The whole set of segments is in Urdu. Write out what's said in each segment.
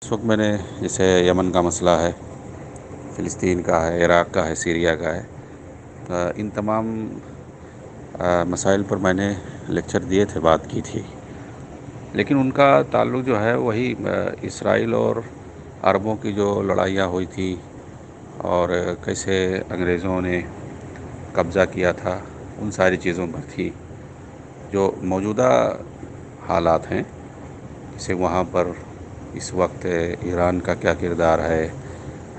اس وقت میں نے جیسے یمن کا مسئلہ ہے، فلسطین کا ہے، عراق کا ہے، سیریا کا ہے، ان تمام مسائل پر میں نے لیکچر دیے تھے، بات کی تھی، لیکن ان کا تعلق جو ہے وہی اسرائیل اور عربوں کی جو لڑائیاں ہوئی تھی اور کیسے انگریزوں نے قبضہ کیا تھا، ان ساری چیزوں پر تھی۔ جو موجودہ حالات ہیں، جیسے وہاں پر اس وقت ایران کا کیا کردار ہے،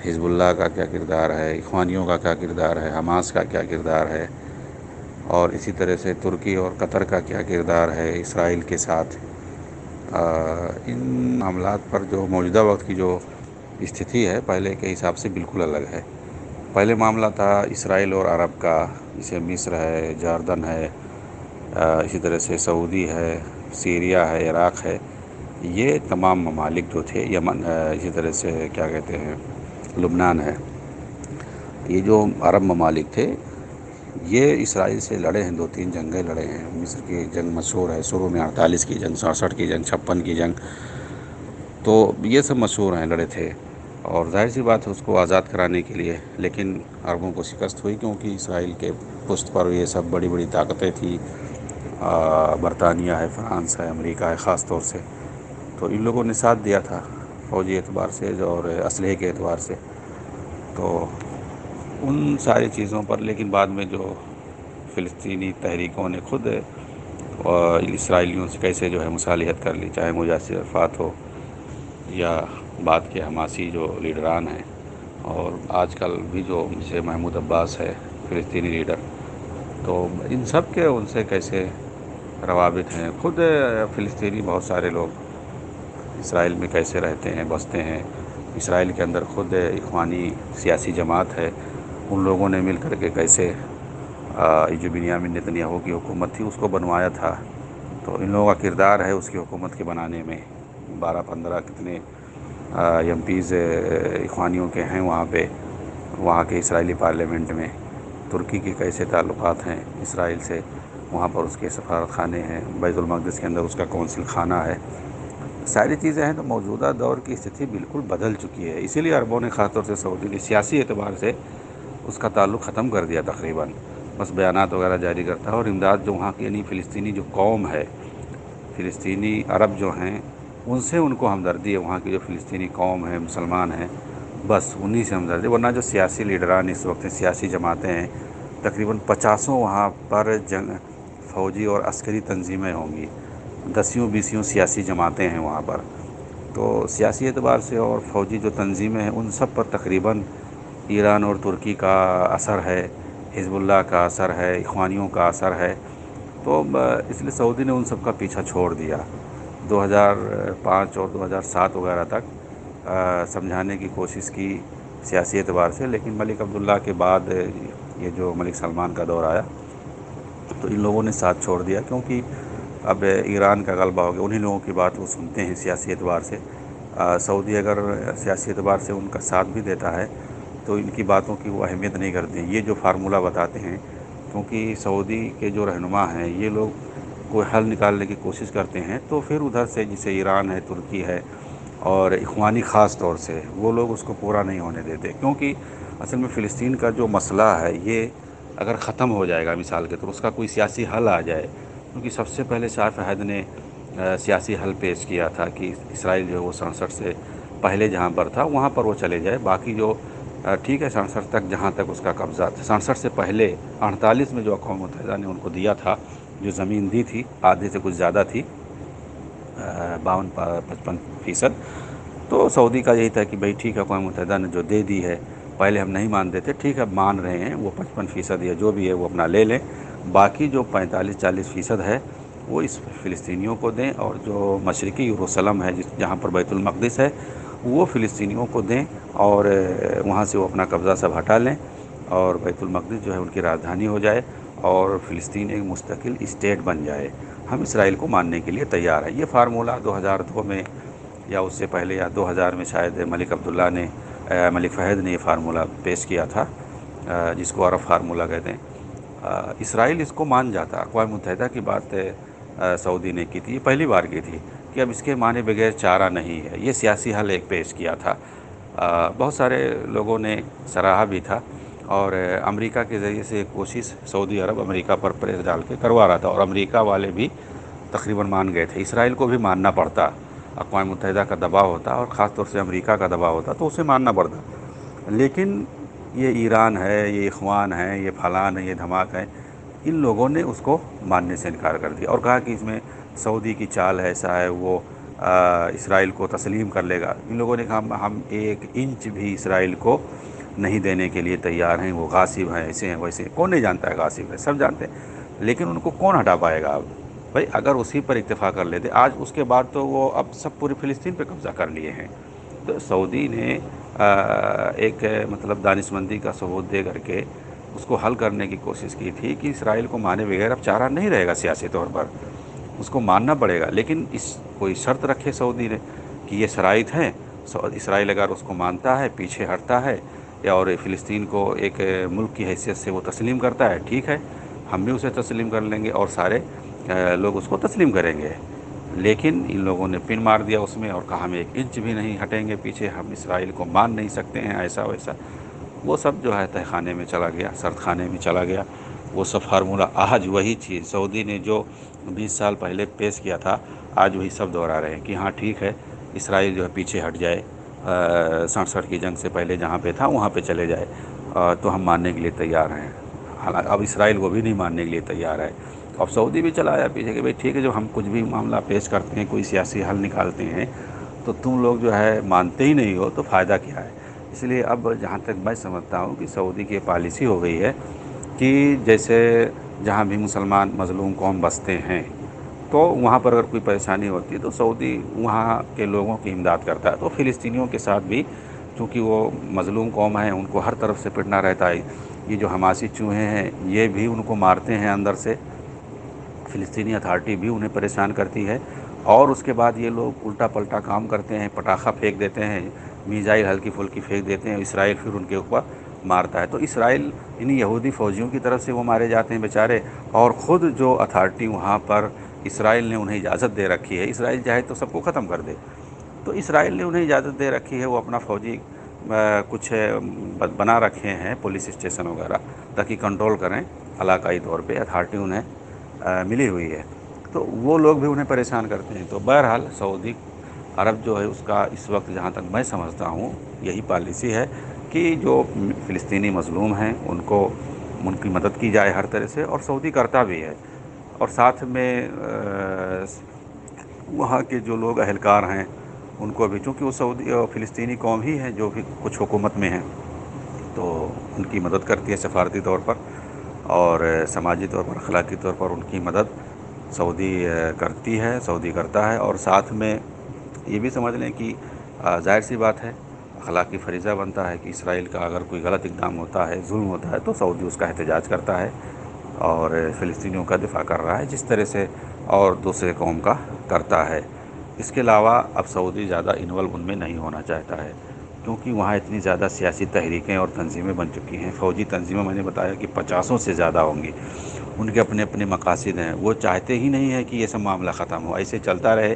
حزب اللہ کا کیا کردار ہے، اخوانیوں کا کیا کردار ہے، حماس کا کیا کردار ہے، اور اسی طرح سے ترکی اور قطر کا کیا کردار ہے اسرائیل کے ساتھ، ان معاملات پر جو موجودہ وقت کی جو استھتی ہے پہلے کے حساب سے بالکل الگ ہے۔ پہلے معاملہ تھا اسرائیل اور عرب کا، جیسے مصر ہے، جاردن ہے، اسی طرح سے سعودی ہے، سیریا ہے، عراق ہے، یہ تمام ممالک جو تھے، یمن، اسی طرح سے کیا کہتے ہیں لبنان ہے، یہ جو عرب ممالک تھے یہ اسرائیل سے لڑے ہیں، 2-3 جنگیں لڑے ہیں۔ مصر کی جنگ مشہور ہے، شروع میں 48 کی جنگ، 67 کی جنگ، 56 کی جنگ، تو یہ سب مشہور ہیں، لڑے تھے، اور ظاہر سی بات ہے اس کو آزاد کرانے کے لیے، لیکن عربوں کو شکست ہوئی، کیونکہ اسرائیل کے پشت پر یہ سب بڑی بڑی طاقتیں تھیں، برطانیہ ہے، فرانس ہے، امریکہ ہے خاص طور سے، تو ان لوگوں نے ساتھ دیا تھا فوجی اعتبار سے اور اسلحے کے اعتبار سے۔ تو ان ساری چیزوں پر لیکن بعد میں جو فلسطینی تحریکوں نے خود اسرائیلیوں سے کیسے جو ہے مصالحت کر لی، چاہے یاسر عرفات ہو یا بعد کے حماسی جو لیڈران ہیں، اور آج کل بھی جو جیسے محمود عباس ہے فلسطینی لیڈر، تو ان سب کے ان سے کیسے روابط ہیں۔ خود فلسطینی بہت سارے لوگ اسرائیل میں کیسے رہتے ہیں، بستے ہیں، اسرائیل کے اندر خود اخوانی سیاسی جماعت ہے، ان لوگوں نے مل کر کے کیسے جو بنیامین نتنیاہو کی حکومت تھی اس کو بنوایا تھا، تو ان لوگوں کا کردار ہے اس کی حکومت کے بنانے میں۔ 12-15 کتنے ایم پیز اخوانیوں کے ہیں وہاں پہ، وہاں کے اسرائیلی پارلیمنٹ میں۔ ترکی کے کیسے تعلقات ہیں اسرائیل سے، وہاں پر اس کے سفارت خانے ہیں، بیت المقدس کے اندر اس کا کونسل خانہ ہے، ساری چیزیں ہیں۔ تو موجودہ دور کی استھتی بالکل بدل چکی ہے، اسی لیے عربوں نے خاص طور سے سعودی نے سیاسی اعتبار سے اس کا تعلق ختم کر دیا تقریباً، بس بیانات وغیرہ جاری کرتا ہے، اور امداد جو وہاں کی یعنی فلسطینی جو قوم ہے، فلسطینی عرب جو ہیں ان سے ان کو ہمدردی ہے، وہاں کی جو فلسطینی قوم ہے، مسلمان ہیں، بس انہی سے ہمدردی، ورنہ جو سیاسی لیڈران اس وقت سیاسی جماعتیں ہیں تقریباً 50 وہاں پر فوجی اور عسکری تنظیمیں ہوں گی، 10-20 سیاسی جماعتیں ہیں وہاں پر، تو سیاسی اعتبار سے اور فوجی جو تنظیمیں ہیں ان سب پر تقریباً ایران اور ترکی کا اثر ہے، حزب اللہ کا اثر ہے، اخوانیوں کا اثر ہے، تو اس لیے سعودی نے ان سب کا پیچھا چھوڑ دیا۔ 2005 اور 2007 وغیرہ تک سمجھانے کی کوشش کی سیاسی اعتبار سے، لیکن ملک عبداللہ کے بعد یہ جو ملک سلمان کا دور آیا تو ان لوگوں نے ساتھ چھوڑ دیا، کیونکہ اب ایران کا غلبہ ہو گیا، انہی لوگوں کی بات وہ سنتے ہیں سیاسی اعتبار سے۔ سعودی اگر سیاسی اعتبار سے ان کا ساتھ بھی دیتا ہے تو ان کی باتوں کی وہ اہمیت نہیں کرتے ہیں، یہ جو فارمولہ بتاتے ہیں، کیونکہ سعودی کے جو رہنما ہیں یہ لوگ کوئی حل نکالنے کی کوشش کرتے ہیں تو پھر ادھر سے جیسے ایران ہے، ترکی ہے اور اخوانی خاص طور سے وہ لوگ اس کو پورا نہیں ہونے دیتے، کیونکہ اصل میں فلسطین کا جو مسئلہ ہے یہ اگر ختم ہو جائے گا، مثال کے طور اس کا کوئی سیاسی حل آ جائے، کیونکہ سب سے پہلے شاہ فہد نے سیاسی حل پیش کیا تھا کہ اسرائیل جو ہے وہ 67 سے پہلے جہاں پر تھا وہاں پر وہ چلے جائے، باقی جو ٹھیک ہے 67 تک جہاں تک اس کا قبضہ تھا، 67 سے پہلے 48 میں جو اقوام متحدہ نے ان کو دیا تھا، جو زمین دی تھی آدھے سے کچھ زیادہ تھی، 52-55%، تو سعودی کا یہی تھا کہ بھئی ٹھیک ہے اقوام متحدہ نے جو دے دی ہے، پہلے ہم نہیں مانتے تھے، ٹھیک ہے اب مان رہے ہیں، وہ 55% یا جو بھی ہے وہ اپنا لے لیں، باقی جو 45-40% ہے وہ اس فلسطینیوں کو دیں، اور جو مشرقی یروشلم ہے جہاں پر بیت المقدس ہے وہ فلسطینیوں کو دیں، اور وہاں سے وہ اپنا قبضہ سب ہٹا لیں، اور بیت المقدس جو ہے ان کی راجدھانی ہو جائے، اور فلسطین ایک مستقل اسٹیٹ بن جائے، ہم اسرائیل کو ماننے کے لیے تیار ہیں۔ یہ فارمولہ 2002 میں یا اس سے پہلے یا 2000 میں شاید ملک عبداللہ نے ملک فہد نے یہ فارمولہ پیش کیا تھا، جس کو عرب فارمولہ کہتے ہیں۔ اسرائیل اس کو مان جاتا، اقوام متحدہ کی بات سعودی نے کی تھی، یہ پہلی بار کی تھی کہ اب اس کے معنی بغیر چارہ نہیں ہے، یہ سیاسی حل ایک پیش کیا تھا۔ بہت سارے لوگوں نے سراہا بھی تھا، اور امریکہ کے ذریعے سے ایک کوشش سعودی عرب امریکہ پر پریس ڈال کے کروا رہا تھا، اور امریکہ والے بھی تقریباً مان گئے تھے۔ اسرائیل کو بھی ماننا پڑتا، اقوام متحدہ کا دباؤ ہوتا اور خاص طور سے امریکہ کا دباؤ ہوتا تو اسے ماننا پڑتا، لیکن یہ ایران ہے، یہ اخوان ہے، یہ پھلان ہے، یہ دھماک ہے، ان لوگوں نے اس کو ماننے سے انکار کر دیا اور کہا کہ اس میں سعودی کی چال ہے، ایسا ہے، وہ اسرائیل کو تسلیم کر لے گا۔ ان لوگوں نے کہا ہم ایک انچ بھی اسرائیل کو نہیں دینے کے لیے تیار ہیں، وہ غاصب ہیں، ایسے ہیں، ویسے ہیں۔ کون نہیں جانتا ہے غاصب ہے، سب جانتے ہیں، لیکن ان کو کون ہٹا پائے گا اب؟ بھائی اگر اسی پر اکتفا کر لیتے، آج اس کے بعد تو وہ اب سب پوری فلسطین پہ قبضہ کر لیے ہیں۔ تو سعودی نے ایک مطلب دانشمندی کا ثبوت دے کر کے اس کو حل کرنے کی کوشش کی تھی کہ اسرائیل کو مانے بغیر اب چارہ نہیں رہے گا سیاسی طور پر، اس کو ماننا پڑے گا، لیکن کوئی شرط رکھے سعودی نے کہ یہ شرائط ہیں، اسرائیل اگر اس کو مانتا ہے، پیچھے ہٹتا ہے، یا اور فلسطین کو ایک ملک کی حیثیت سے وہ تسلیم کرتا ہے، ٹھیک ہے، ہم بھی اسے تسلیم کر لیں گے اور سارے لوگ اس کو تسلیم کریں گے۔ لیکن ان لوگوں نے پن مار دیا اس میں اور کہا ہم ایک انچ بھی نہیں ہٹیں گے پیچھے، ہم اسرائیل کو مان نہیں سکتے ہیں، ایسا ویسا۔ وہ سب جو ہے تہہ خانے میں چلا گیا، سرد خانے میں چلا گیا۔ وہ سب فارمولہ آج وہی چیز سعودی نے جو 20 سال پہلے پیش کیا تھا، آج وہی سب دہرا رہے ہیں کہ ہاں ٹھیک ہے، اسرائیل جو ہے پیچھے ہٹ جائے، 67 کی جنگ سے پہلے جہاں پہ تھا وہاں پہ چلے جائے، تو ہم ماننے کے لیے تیار ہیں۔ حالانکہ اب اسرائیل وہ بھی نہیں ماننے کے لیے تیار ہے۔ اب سعودی بھی چلا آیا پیچھے کہ بھئی ٹھیک ہے، جو ہم کچھ بھی معاملہ پیش کرتے ہیں، کوئی سیاسی حل نکالتے ہیں، تو تم لوگ جو ہے مانتے ہی نہیں ہو، تو فائدہ کیا ہے؟ اس لیے اب جہاں تک میں سمجھتا ہوں کہ سعودی کی پالیسی ہو گئی ہے کہ جیسے جہاں بھی مسلمان مظلوم قوم بستے ہیں، تو وہاں پر اگر کوئی پریشانی ہوتی ہے تو سعودی وہاں کے لوگوں کی امداد کرتا ہے۔ تو فلسطینیوں کے ساتھ بھی، چونکہ وہ مظلوم قوم ہیں، ان کو ہر طرف سے پٹنا رہتا ہے۔ یہ جو حماسی چوہے ہیں، یہ بھی ان کو مارتے ہیں اندر سے، فلسطینی اتھارٹی بھی انہیں پریشان کرتی ہے، اور اس کے بعد یہ لوگ الٹا پلٹا کام کرتے ہیں، پٹاخہ پھینک دیتے ہیں، میزائل ہلکی پھلکی پھینک دیتے ہیں، اسرائیل پھر ان کے اوپر مارتا ہے۔ تو اسرائیل ان یہودی فوجیوں کی طرف سے وہ مارے جاتے ہیں بیچارے، اور خود جو اتھارٹی وہاں پر اسرائیل نے انہیں اجازت دے رکھی ہے، اسرائیل چاہے تو سب کو ختم کر دے، تو اسرائیل نے انہیں اجازت دے رکھی ہے، وہ اپنا فوجی کچھ بنا رکھے ہیں پولیس اسٹیشن وغیرہ، تاکہ کنٹرول کریں علاقائی طور پہ، اتھارٹی انہیں ملی ہوئی ہے، تو وہ لوگ بھی انہیں پریشان کرتے ہیں۔ تو بہرحال سعودی عرب جو ہے اس کا اس وقت جہاں تک میں سمجھتا ہوں یہی پالیسی ہے کہ جو فلسطینی مظلوم ہیں ان کو ان کی مدد کی جائے ہر طرح سے، اور سعودی کرتا بھی ہے، اور ساتھ میں وہاں کے جو لوگ اہلکار ہیں ان کو بھی، چونکہ وہ سعودی اور فلسطینی قوم ہی ہے جو بھی کچھ حکومت میں ہیں، تو ان کی مدد کرتی ہے سفارتی طور پر، اور سماجی طور پر، اخلاقی طور پر ان کی مدد سعودی کرتی ہے، سعودی کرتا ہے۔ اور ساتھ میں یہ بھی سمجھ لیں کہ ظاہر سی بات ہے، اخلاقی فریضہ بنتا ہے کہ اسرائیل کا اگر کوئی غلط اقدام ہوتا ہے، ظلم ہوتا ہے، تو سعودی اس کا احتجاج کرتا ہے اور فلسطینیوں کا دفاع کر رہا ہے، جس طرح سے اور دوسرے قوم کا کرتا ہے۔ اس کے علاوہ اب سعودی زیادہ انوالو ان میں نہیں ہونا چاہتا ہے، کیونکہ وہاں اتنی زیادہ سیاسی تحریکیں اور تنظیمیں بن چکی ہیں، فوجی تنظیمیں میں نے بتایا کہ 50 سے زیادہ ہوں گی، ان کے اپنے اپنے مقاصد ہیں، وہ چاہتے ہی نہیں ہیں کہ یہ سب معاملہ ختم ہو، ایسے چلتا رہے۔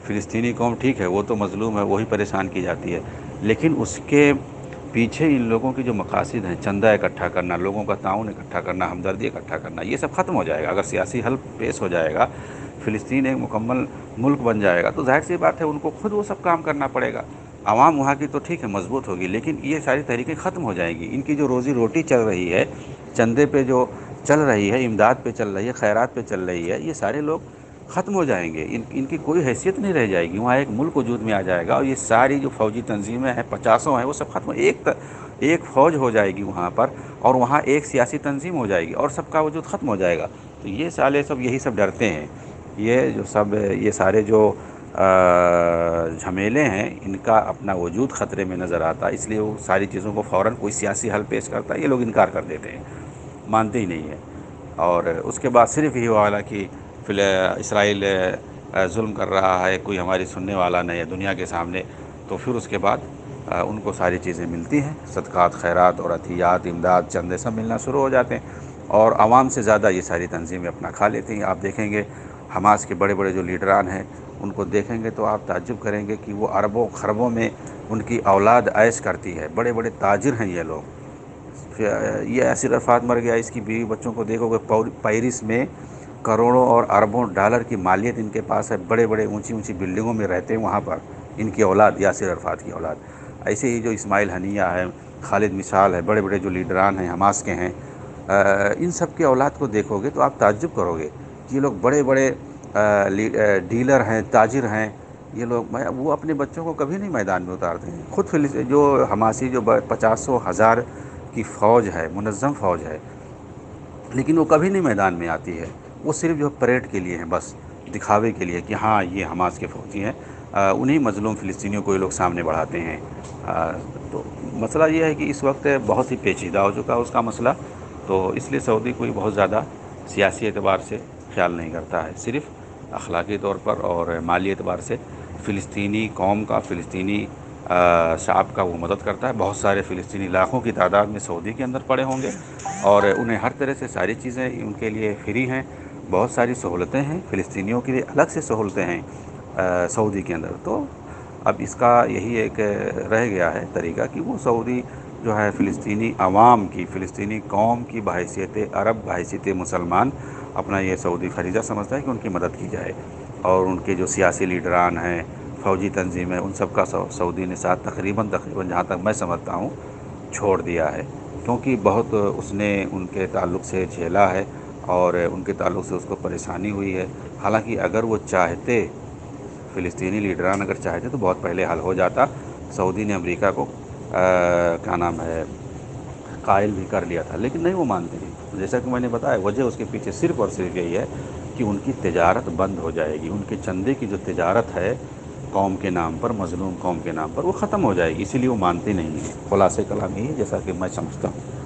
فلسطینی قوم ٹھیک ہے، وہ تو مظلوم ہے، وہی پریشان کی جاتی ہے، لیکن اس کے پیچھے ان لوگوں کی جو مقاصد ہیں، چندہ اکٹھا کرنا، لوگوں کا تعاون اکٹھا کرنا، ہمدردی اکٹھا کرنا، یہ سب ختم ہو جائے گا اگر سیاسی حل پیش ہو جائے گا، فلسطین ایک مکمل ملک بن جائے گا، تو ظاہر سی بات ہے ان کو خود وہ سب کام کرنا پڑے گا۔ عوام وہاں کی تو ٹھیک ہے مضبوط ہوگی، لیکن یہ ساری تحریکیں ختم ہو جائیں گی، ان کی جو روزی روٹی چل رہی ہے، چندے پہ جو چل رہی ہے، امداد پہ چل رہی ہے، خیرات پہ چل رہی ہے، یہ سارے لوگ ختم ہو جائیں گے، ان کی کوئی حیثیت نہیں رہ جائے گی، وہاں ایک ملک وجود میں آ جائے گا، اور یہ ساری جو فوجی تنظیمیں ہیں 50 ہیں، وہ سب ختم، ایک فوج ہو جائے گی وہاں پر، اور وہاں ایک سیاسی تنظیم ہو جائے گی، اور سب کا وجود ختم ہو جائے گا۔ تو یہ سالے سب یہی سب ڈرتے ہیں، یہ سارے جو جھمیلے ہیں، ان کا اپنا وجود خطرے میں نظر آتا ہے، اس لیے وہ ساری چیزوں کو فوراً کوئی سیاسی حل پیش کرتا ہے، یہ لوگ انکار کر دیتے ہیں، مانتے ہی نہیں ہیں، اور اس کے بعد صرف یہ والا کہ اسرائیل ظلم کر رہا ہے، کوئی ہماری سننے والا نہیں ہے دنیا کے سامنے، تو پھر اس کے بعد ان کو ساری چیزیں ملتی ہیں، صدقات، خیرات اور عطیات، امداد، چندے سب ملنا شروع ہو جاتے ہیں، اور عوام سے زیادہ یہ ساری تنظیمیں اپنا کھا لیتی ہیں۔ آپ دیکھیں گے حماس کے بڑے بڑے جو لیڈران ہیں، ان کو دیکھیں گے تو آپ تعجب کریں گے کہ وہ اربوں خربوں میں ان کی اولاد عیش کرتی ہے، بڑے بڑے تاجر ہیں یہ لوگ۔ یہ یاسر عرفات مر گیا، اس کی بیوی بچوں کو دیکھو گے پیرس میں کروڑوں اور اربوں ڈالر کی مالیت ان کے پاس ہے، بڑے بڑے اونچی اونچی بلڈنگوں میں رہتے ہیں وہاں پر ان کی اولاد، یاسر عرفات کی اولاد۔ ایسے ہی جو اسماعیل ہنیہ ہے، خالد مشعل ہے، بڑے بڑے جو لیڈران ہیں حماس کے ہیں، ان سب کے اولاد کو دیکھو گے تو آپ تعجب کرو گے کہ یہ لوگ بڑے بڑے ڈیلر ہیں، تاجر ہیں۔ یہ لوگ وہ اپنے بچوں کو کبھی نہیں میدان میں اتارتے ہیں۔ خود جو حماسی جو 50-100 ہزار کی فوج ہے، منظم فوج ہے، لیکن وہ کبھی نہیں میدان میں آتی ہے۔ وہ صرف جو پریڈ کے لیے ہیں، بس دکھاوے کے لیے کہ ہاں یہ حماس کے فوجی ہیں، انہی مظلوم فلسطینیوں کو یہ لوگ سامنے بڑھاتے ہیں۔ تو مسئلہ یہ ہے کہ اس وقت بہت ہی پیچیدہ ہو چکا ہے اس کا مسئلہ، تو اس لیے سعودی کوئی بہت زیادہ سیاسی اعتبار سے خیال نہیں کرتا ہے، صرف اخلاقی طور پر اور مالی اعتبار سے فلسطینی قوم کا، فلسطینی شعب کا وہ مدد کرتا ہے۔ بہت سارے فلسطینی لاکھوں کی تعداد میں سعودی کے اندر پڑے ہوں گے، اور انہیں ہر طرح سے ساری چیزیں ان کے لیے فری ہیں، بہت ساری سہولتیں ہیں، فلسطینیوں کے لیے الگ سے سہولتیں ہیں سعودی کے اندر۔ تو اب اس کا یہی ایک رہ گیا ہے طریقہ کہ وہ سعودی جو ہے فلسطینی عوام کی، فلسطینی قوم کی بحیثیت عرب، بحیثیت مسلمان اپنا یہ سعودی فریضہ سمجھتا ہے کہ ان کی مدد کی جائے، اور ان کے جو سیاسی لیڈران ہیں، فوجی تنظیمیں، ان سب کا سعودی نے ساتھ تقریباً جہاں تک میں سمجھتا ہوں چھوڑ دیا ہے، کیونکہ بہت اس نے ان کے تعلق سے جھیلا ہے، اور ان کے تعلق سے اس کو پریشانی ہوئی ہے۔ حالانکہ اگر وہ چاہتے، فلسطینی لیڈران اگر چاہتے تو بہت پہلے حل ہو جاتا۔ سعودی نے امریکہ کو کیا نام ہے قائل بھی کر لیا تھا، لیکن نہیں، وہ مانتے ہیں۔ جیسا کہ میں نے بتایا، وجہ اس کے پیچھے صرف اور صرف یہی ہے کہ ان کی تجارت بند ہو جائے گی، ان کے چندے کی جو تجارت ہے قوم کے نام پر، مظلوم قوم کے نام پر، وہ ختم ہو جائے گی، اسی لیے وہ مانتے نہیں ہیں۔ خلاصہ کلام یہی ہے جیسا کہ میں سمجھتا ہوں۔